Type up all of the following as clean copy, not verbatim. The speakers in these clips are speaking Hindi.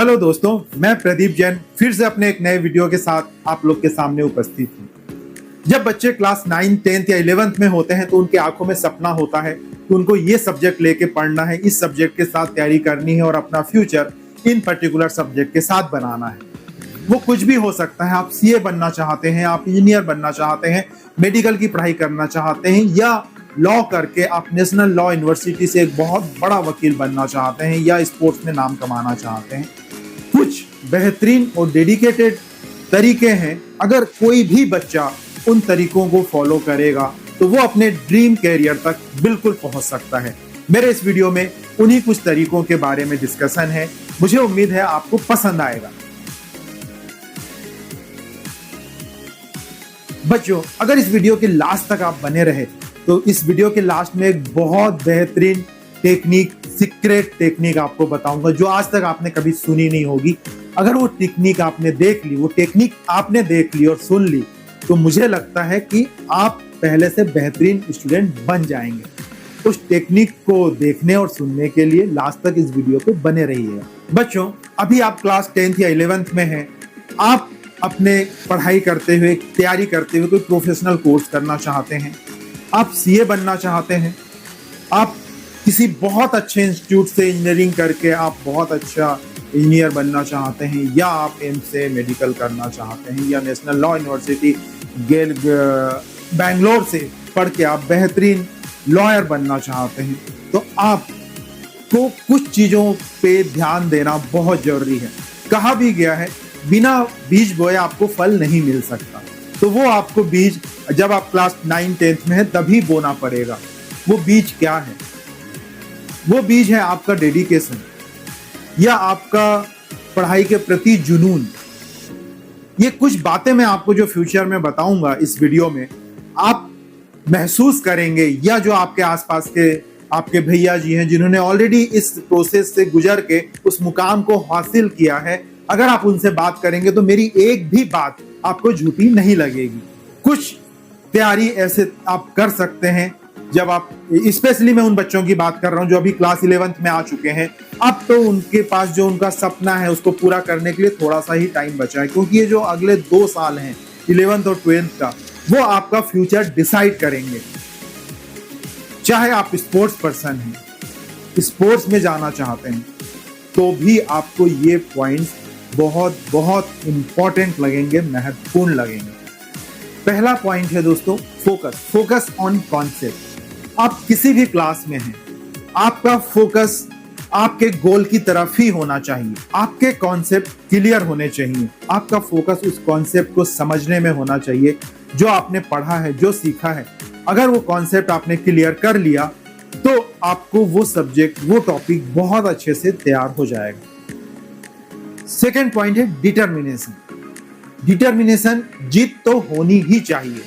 हेलो दोस्तों, मैं प्रदीप जैन फिर से अपने एक नए वीडियो के साथ आप लोग के सामने उपस्थित हूँ। जब बच्चे क्लास 9, 10 या 11th में होते हैं तो उनके आंखों में सपना होता है कि उनको ये सब्जेक्ट लेके पढ़ना है, इस सब्जेक्ट के साथ तैयारी करनी है और अपना फ्यूचर इन पर्टिकुलर सब्जेक्ट के साथ बनाना है। वो कुछ भी हो सकता है। आप सीए बनना चाहते हैं, आप इंजीनियर बनना चाहते हैं, मेडिकल की पढ़ाई करना चाहते हैं या लॉ करके आप नेशनल लॉ यूनिवर्सिटी से एक बहुत बड़ा वकील बनना चाहते हैं या स्पोर्ट्स में नाम कमाना चाहते हैं। कुछ बेहतरीन और डेडिकेटेड तरीके हैं। अगर कोई भी बच्चा उन तरीकों को फॉलो करेगा तो वो अपने ड्रीम कैरियर तक बिल्कुल पहुंच सकता है। मेरे इस वीडियो में उन्हीं कुछ तरीकों के बारे में डिस्कशन है। मुझे उम्मीद है आपको पसंद आएगा। बच्चों, अगर इस वीडियो के लास्ट तक आप बने रहे तो इस वीडियो के लास्ट में एक बहुत बेहतरीन टेक्निक, सीक्रेट टेक्निक आपको बताऊंगा जो आज तक आपने कभी सुनी नहीं होगी। अगर वो टेक्निक आपने देख ली, वो टेक्निक आपने देख ली और सुन ली तो मुझे लगता है कि आप पहले से बेहतरीन स्टूडेंट बन जाएंगे। उस टेक्निक को देखने और सुनने के लिए लास्ट तक इस वीडियो पे बने रहिएगा। बच्चों, अभी आप क्लास 10th या 11th में हैं। आप अपने पढ़ाई करते हुए, तैयारी करते हुए कोई प्रोफेशनल कोर्स करना चाहते हैं, आप सीए बनना चाहते हैं, आप किसी बहुत अच्छे इंस्टीट्यूट से इंजीनियरिंग करके आप बहुत अच्छा इंजीनियर बनना चाहते हैं, या आप एम्स से मेडिकल करना चाहते हैं, या नेशनल लॉ यूनिवर्सिटी बैंगलोर से पढ़ के आप बेहतरीन लॉयर बनना चाहते हैं, तो आपको कुछ चीज़ों पे ध्यान देना बहुत ज़रूरी है। कहा भी गया है, बिना बीज बोए आपको फल नहीं मिल सकता। तो वो आपको बीज जब आप क्लास 9, 10th में है तभी बोना पड़ेगा। वो बीज क्या है? वो बीज है आपका डेडिकेशन या आपका पढ़ाई के प्रति जुनून। ये कुछ बातें मैं आपको जो फ्यूचर में बताऊंगा इस वीडियो में, आप महसूस करेंगे, या जो आपके आसपास के आपके भैया जी हैं जिन्होंने ऑलरेडी इस प्रोसेस से गुजर के उस मुकाम को हासिल किया है, अगर आप उनसे बात करेंगे तो मेरी एक भी बात आपको झूठी नहीं लगेगी। कुछ तैयारी ऐसे आप कर सकते हैं जब आप, स्पेशली मैं उन बच्चों की बात कर रहा हूं जो अभी क्लास 11th में आ चुके हैं। अब तो उनके पास जो उनका सपना है उसको पूरा करने के लिए थोड़ा सा ही टाइम बचा है, क्योंकि ये जो अगले 2 साल हैं 11th और 12th का, वो आपका फ्यूचर डिसाइड करेंगे। चाहे आप स्पोर्ट्स पर्सन हैं, स्पोर्ट्स में जाना चाहते हैं, तो भी आपको ये पॉइंट्स बहुत बहुत इंपॉर्टेंट लगेंगे, महत्वपूर्ण लगेंगे। पहला पॉइंट है दोस्तों, फोकस ऑन कॉन्सेप्ट। आप किसी भी क्लास में हैं, आपका फोकस आपके गोल की तरफ ही होना चाहिए। आपके कॉन्सेप्ट क्लियर होने चाहिए। आपका फोकस उस कॉन्सेप्ट को समझने में होना चाहिए जो आपने पढ़ा है, जो सीखा है। अगर वो कॉन्सेप्ट आपने क्लियर कर लिया तो आपको वो सब्जेक्ट, वो टॉपिक बहुत अच्छे से तैयार हो जाएगा। सेकेंड पॉइंट है डिटर्मिनेशन। डिटर्मिनेशन, जिद तो होनी ही चाहिए।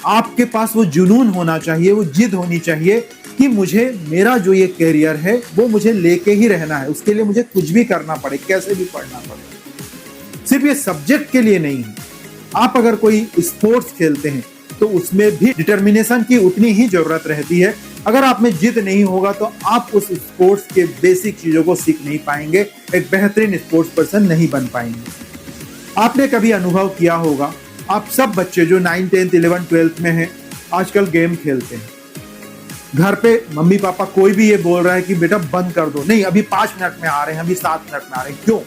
आपके पास वो जुनून होना चाहिए, वो जिद होनी चाहिए कि मुझे, मेरा जो ये कैरियर है वो मुझे लेके ही रहना है। उसके लिए मुझे कुछ भी करना पड़े, कैसे भी पढ़ना पड़े। सिर्फ ये सब्जेक्ट के लिए नहीं है। आप अगर कोई स्पोर्ट्स खेलते हैं तो उसमें भी डिटर्मिनेशन की उतनी ही जरूरत रहती है। अगर आप में जिद नहीं होगा तो आप उस स्पोर्ट्स के बेसिक चीजों को सीख नहीं पाएंगे, एक बेहतरीन स्पोर्ट्स पर्सन नहीं बन पाएंगे। आपने कभी अनुभव किया होगा, आप सब बच्चे जो 9, 10, 11, 12th में हैं, आजकल गेम खेलते हैं। घर पे मम्मी पापा कोई भी ये बोल रहा है कि बेटा बंद कर दो, नहीं अभी 5 मिनट में आ रहे हैं, अभी 7 मिनट में आ रहे हैं। क्यों?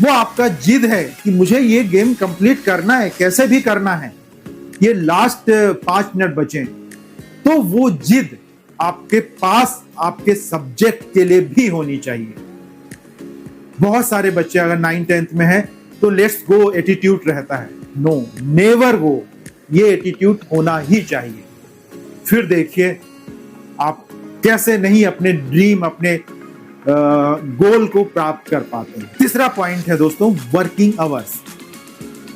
वो आपका जिद है कि मुझे ये गेम कंप्लीट करना है, कैसे भी करना है, ये लास्ट 5 मिनट बचे। तो वो जिद आपके पास आपके सब्जेक्ट के लिए भी होनी चाहिए। बहुत सारे बच्चे अगर 9, 10th में है तो लेट्स गो एटीट्यूड रहता है। नो, नेवर गो, ये एटीट्यूड होना ही चाहिए। फिर देखिए आप कैसे नहीं अपने ड्रीम, अपने गोल को प्राप्त कर पाते हैं। तीसरा पॉइंट है दोस्तों, वर्किंग आवर्स।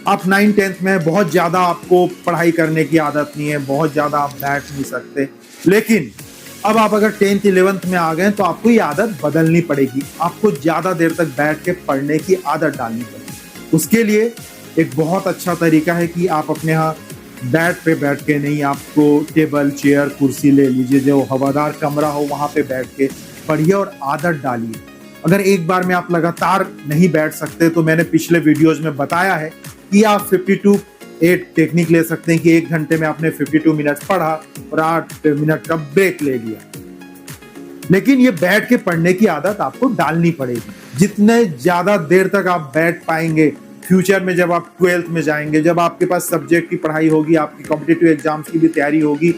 आप 9, 10th में बहुत ज्यादा आपको पढ़ाई करने की आदत नहीं है, बहुत ज्यादा आप बैठ नहीं सकते, लेकिन अब आप अगर 10th, 11th में आ गए तो आपको ये आदत बदलनी पड़ेगी। आपको ज्यादा देर तक बैठ के पढ़ने की आदत डालनी पड़ेगी। उसके लिए एक बहुत अच्छा तरीका है कि आप अपने यहाँ बेड पे बैठ के नहीं, आपको टेबल, चेयर, कुर्सी ले लीजिए, जो हवादार कमरा हो वहां पे बैठ के पढ़िए और आदत डालिए। अगर एक बार में आप लगातार नहीं बैठ सकते तो मैंने पिछले वीडियोज में बताया है कि आप 52-8 टेक्निक ले सकते हैं कि 1 घंटे में आपने 52 मिनट पढ़ा और 8 मिनट का ब्रेक ले लिया। लेकिन ये बैठ के पढ़ने की आदत आपको डालनी पड़ेगी। जितने ज्यादा देर तक आप बैठ पाएंगे, फ्यूचर में जब आप 12th में जाएंगे, जब आपके पास सब्जेक्ट की पढ़ाई होगी, आपकी कॉम्पिटिटिव एग्जाम्स की भी तैयारी होगी,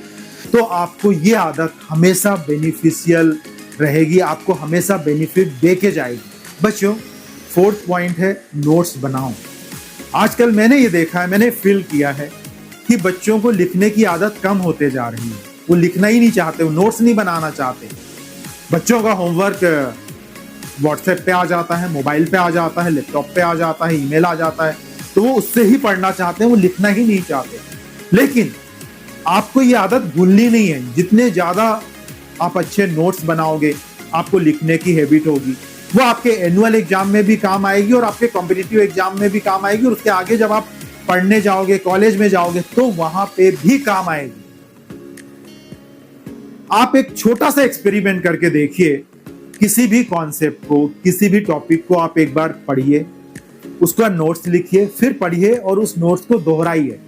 तो आपको ये आदत हमेशा बेनिफिशियल रहेगी, आपको हमेशा बेनिफिट दे के जाएगी। बच्चों, 4th पॉइंट है नोट्स बनाओ। आजकल मैंने ये देखा है, मैंने फील किया है कि बच्चों को लिखने की आदत कम होते जा रही है। वो लिखना ही नहीं चाहते, वो नोट्स नहीं बनाना चाहते। बच्चों का होमवर्क व्हाट्सएप पे आ जाता है, मोबाइल पे आ जाता है, लैपटॉप पे आ जाता है, ईमेल आ जाता है, तो वो उससे ही पढ़ना चाहते हैं, वो लिखना ही नहीं चाहते। लेकिन आपको ये आदत भूलनी नहीं है। जितने ज्यादा आप अच्छे नोट्स बनाओगे, आपको लिखने की हैबिट होगी, वो आपके एनुअल एग्जाम में भी काम आएगी और आपके कॉम्पिटिटिव एग्जाम में भी काम आएगी, और उसके आगे जब आप पढ़ने जाओगे, कॉलेज में जाओगे, तो वहां पे भी काम आएगी। आप एक छोटा सा एक्सपेरिमेंट करके देखिए। किसी भी कॉन्सेप्ट को, किसी भी टॉपिक को आप एक बार पढ़िए, उसका नोट्स लिखिए, फिर पढ़िए और उस नोट्स को दोहराइए।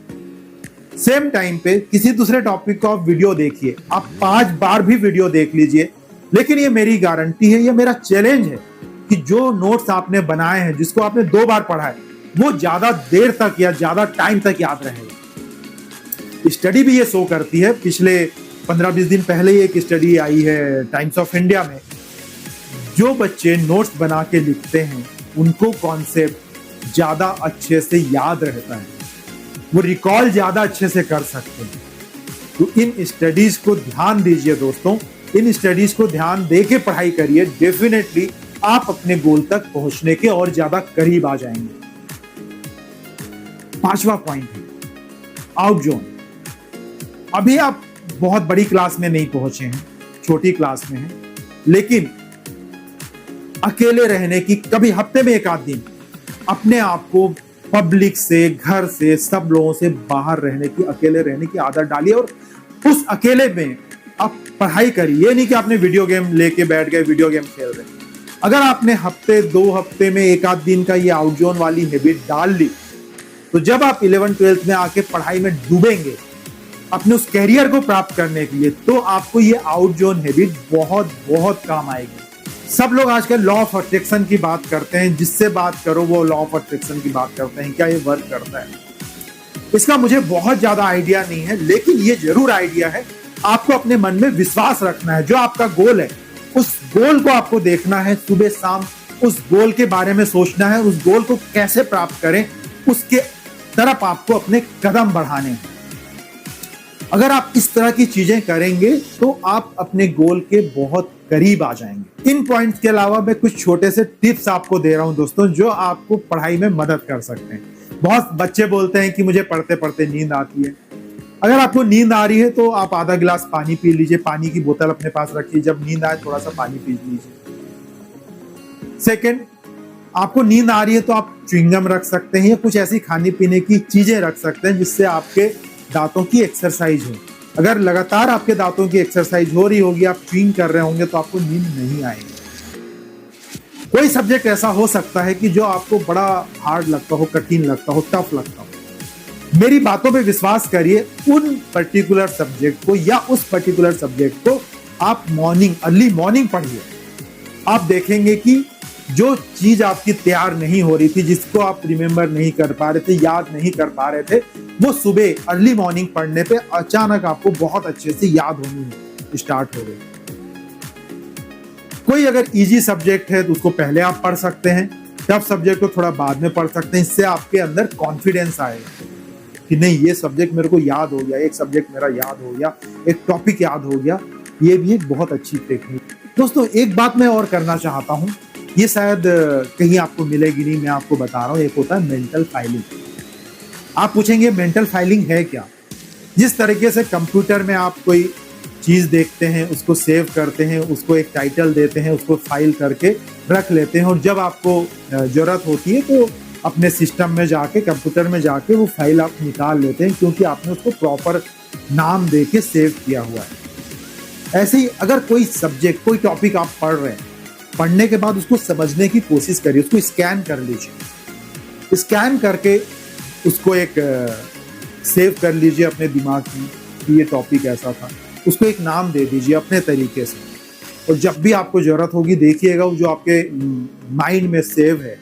सेम टाइम पे किसी दूसरे टॉपिक को आप वीडियो देखिए, आप 5 बार भी वीडियो देख लीजिए। लेकिन ये मेरी गारंटी है, ये मेरा चैलेंज है कि जो नोट्स आपने बनाए हैं, जिसको आपने 2 बार पढ़ा है, वो ज्यादा देर तक या ज्यादा टाइम तक याद रहेगा। स्टडी भी ये शो करती है। पिछले 15-20 दिन पहले ही एक स्टडी आई है टाइम्स ऑफ इंडिया में। जो बच्चे नोट्स बना के लिखते हैं, उनको कॉन्सेप्ट ज्यादा अच्छे से याद रहता है, वो रिकॉल ज्यादा अच्छे से कर सकते हैं। तो इन स्टडीज को ध्यान दीजिए दोस्तों, इन स्टडीज को ध्यान दे के पढ़ाई करिए। डेफिनेटली आप अपने गोल तक पहुंचने के और ज्यादा करीब आ जाएंगे। 5वां पॉइंट है आउट जोन। अभी आप बहुत बड़ी क्लास में नहीं पहुंचे हैं, छोटी क्लास में हैं, लेकिन अकेले रहने की, कभी हफ्ते में 1 आध दिन अपने आप को पब्लिक से, घर से, सब लोगों से बाहर रहने की, अकेले रहने की आदत डालिए और उस अकेले में आप पढ़ाई करिए। ये नहीं कि आपने वीडियो गेम लेके बैठ गए, वीडियो गेम खेल रहे। अगर आपने हफ्ते 2 हफ्ते में 1 आध दिन का ये आउट जोन वाली हैबिट डाल ली, तो जब आप 11th-12th में आके पढ़ाई में डूबेंगे अपने उस कैरियर को प्राप्त करने के लिए, तो आपको ये आउट जोन हैबिट बहुत बहुत काम आएगी। सब लोग आजकल लॉ ऑफ अट्रैक्शन की बात करते हैं, जिससे बात करो वो लॉ ऑफ अट्रैक्शन की बात करते हैं। क्या ये वर्क करता है? इसका मुझे बहुत ज्यादा आइडिया नहीं है, लेकिन ये जरूर आइडिया है, आपको अपने मन में विश्वास रखना है। जो आपका गोल है, उस गोल को आपको देखना है, सुबह शाम उस गोल के बारे में सोचना है, उस गोल को कैसे प्राप्त करें, उसके तरफ आपको अपने कदम बढ़ाने हैं। अगर आप इस तरह की चीजें करेंगे तो आप अपने गोल के बहुत करीब आ जाएंगे। इन पॉइंट्स के अलावा मैं कुछ छोटे से टिप्स आपको दे रहा हूं दोस्तों, जो आपको पढ़ाई में मदद कर सकते हैं। बहुत बच्चे बोलते हैं कि मुझे पढ़ते पढ़ते नींद आती है। अगर आपको नींद आ रही है तो आप आधा गिलास पानी पी लीजिए, पानी की बोतल अपने पास रखिए, जब नींद आए थोड़ा सा पानी पी लीजिए। सेकेंड, आपको नींद आ रही है तो आप च्युइंगम रख सकते हैं या कुछ ऐसी खाने पीने की चीजें रख सकते हैं जिससे आपके दांतों की एक्सरसाइज हो। अगर लगातार आपके दांतों की एक्सरसाइज हो रही होगी, आप च्युइंग कर रहे होंगे, तो आपको नींद नहीं आएगी। कोई सब्जेक्ट ऐसा हो सकता है कि जो आपको बड़ा हार्ड लगता हो, कठिन लगता हो, टफ लगता हो। मेरी बातों पे विश्वास करिए, उन पर्टिकुलर सब्जेक्ट को या उस पर्टिकुलर सब्जेक्ट को आप अर्ली मॉर्निंग पढ़िए। आप देखेंगे कि जो चीज आपकी तैयार नहीं हो रही थी, जिसको आप रिमेम्बर नहीं कर पा रहे थे, याद नहीं कर पा रहे थे, वो सुबह अर्ली मॉर्निंग पढ़ने पे अचानक आपको बहुत अच्छे से याद होनी स्टार्ट हो गई। कोई अगर इजी सब्जेक्ट है तो उसको पहले आप पढ़ सकते हैं, टफ सब्जेक्ट को थोड़ा बाद में पढ़ सकते हैं। इससे आपके अंदर कॉन्फिडेंस आएगा कि नहीं, ये सब्जेक्ट मेरे को याद हो गया, एक सब्जेक्ट मेरा याद हो गया, एक टॉपिक याद हो गया। ये भी एक बहुत अच्छी टेक्निक। दोस्तों, एक बात मैं और करना चाहता हूं, ये शायद कहीं आपको मिलेगी नहीं, मैं आपको बता रहा हूं। एक होता है मेंटल फाइलिंग। आप पूछेंगे मेंटल फाइलिंग है क्या? जिस तरीके से कंप्यूटर में आप कोई चीज देखते हैं, उसको सेव करते हैं, उसको एक टाइटल देते हैं, उसको फाइल करके रख लेते हैं, और जब आपको जरूरत होती है तो अपने सिस्टम में जाके, कंप्यूटर में जाके वो फाइल आप निकाल लेते हैं, क्योंकि आपने उसको प्रॉपर नाम दे के सेव किया हुआ है। ऐसे ही अगर कोई सब्जेक्ट, कोई टॉपिक आप पढ़ रहे हैं, पढ़ने के बाद उसको समझने की कोशिश करिए, उसको स्कैन कर लीजिए। स्कैन करके उसको एक सेव कर लीजिए अपने दिमाग में कि ये टॉपिक ऐसा था। उसको एक नाम दे दीजिए अपने तरीके से, और जब भी आपको जरूरत होगी देखिएगा वो जो आपके माइंड में सेव है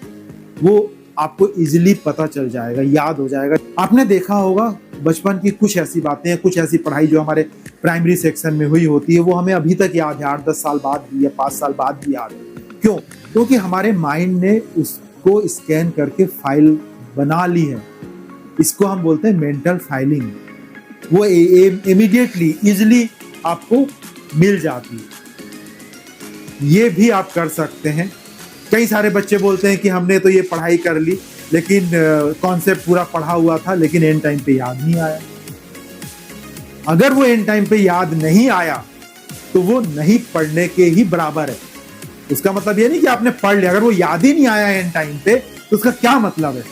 वो आपको इजीली पता चल जाएगा, याद हो जाएगा। आपने देखा होगा बचपन की कुछ ऐसी बातें हैं, कुछ ऐसी पढ़ाई जो हमारे प्राइमरी सेक्शन में हुई होती है, वो हमें अभी तक याद है, 8-10 साल बाद भी या 5 साल बाद भी याद है। क्यों? क्योंकि हमारे माइंड ने उसको स्कैन करके फाइल बना ली है। इसको हम बोलते हैं मेंटल फाइलिंग। वो इमीडिएटली इजिली आपको मिल जाती है। ये भी आप कर सकते हैं। कई सारे बच्चे बोलते हैं कि हमने तो ये पढ़ाई कर ली, लेकिन कॉन्सेप्ट पूरा पढ़ा हुआ था, लेकिन एंड टाइम पे याद नहीं आया। अगर वो एंड टाइम पे याद नहीं आया तो वो नहीं पढ़ने के ही बराबर है। उसका मतलब ये नहीं कि आपने पढ़ लिया, अगर वो याद ही नहीं आया एंड टाइम पे तो उसका क्या मतलब है।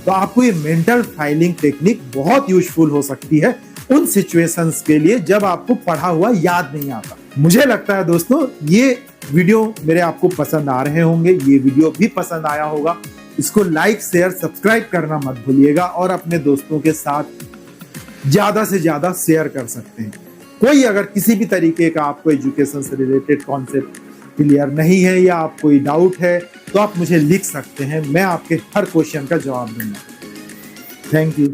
तो आपको ये मेंटल फाइलिंग टेक्निक बहुत यूजफुल हो सकती है उन सिचुएशंस के लिए जब आपको पढ़ा हुआ याद नहीं आता। मुझे लगता है दोस्तों ये वीडियो मेरे आपको पसंद आ रहे होंगे, ये वीडियो भी पसंद आया होगा। इसको लाइक शेयर सब्सक्राइब करना मत भूलिएगा और अपने दोस्तों के साथ ज्यादा से ज्यादा शेयर कर सकते हैं। कोई अगर किसी भी तरीके का आपको एजुकेशन से रिलेटेड कॉन्सेप्ट क्लियर नहीं है या आप कोई डाउट है तो आप मुझे लिख सकते हैं, मैं आपके हर क्वेश्चन का जवाब दूंगा। Thank you.